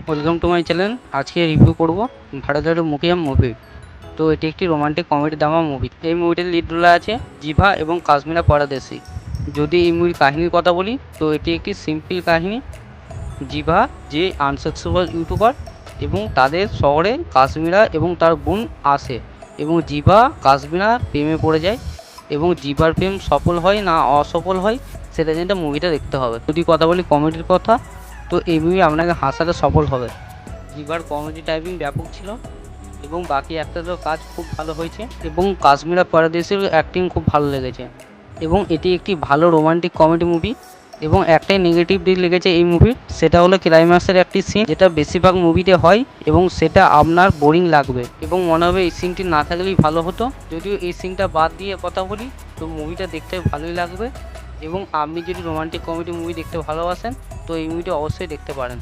Welcome to my channel. আজকে review করব ভারতের মুখিয়াম মুভি। তো এটি একটি রোমান্টিক কমেডি ড্রামা মুভি। এই মুভিটির লিড রোলে আছে জিভা এবং কাশ্মীরা পরদেশি। যদি এই মুভির কাহিনীর কথা বলি তো এটি একটি সিম্পল কাহিনী। জিভা যে আনসাকসেসফুল ইউটিউবার এবং তাদের শহরে কাশ্মীরা এবং তার বোন আসে এবং জিভা কাশ্মীরা প্রেমে পড়ে যায় এবং জিভার প্রেম সফল হয় না অসফল হয় সেটা জন্য মুভিটা দেখতে হবে। যদি কথা বলি কমেডির কথা, তো এই মুভি আপনাকে হাসাতে সফল হবে। জিভার কমেডি টাইপিং ব্যাপক ছিল এবং বাকি অ্যাক্টরদের কাজ খুব ভালো হয়েছে এবং কাশ্মীরা পরদেশির অ্যাক্টিং খুব ভালো লেগেছে এবং এটি একটি ভালো রোমান্টিক কমেডি মুভি। এবং একটাই নেগেটিভ দিক লেগেছে এই মুভির, সেটা হলো ক্লাইম্যাক্সের একটি সিন যেটা বেশিরভাগ মুভিতে হয় এবং সেটা আপনার বোরিং লাগবে এবং মনে হবে এই সিনটি না থাকলেই ভালো হতো। যদিও এই সিনটা বাদ দিয়ে কথা বলি তো মুভিটা দেখতে ভালোই লাগবে এবং আপনি যদি রোমান্টিক কমেডি মুভি দেখতে ভালোবাসেন তো এই মুভিটা অবশ্যই দেখতে পারেন।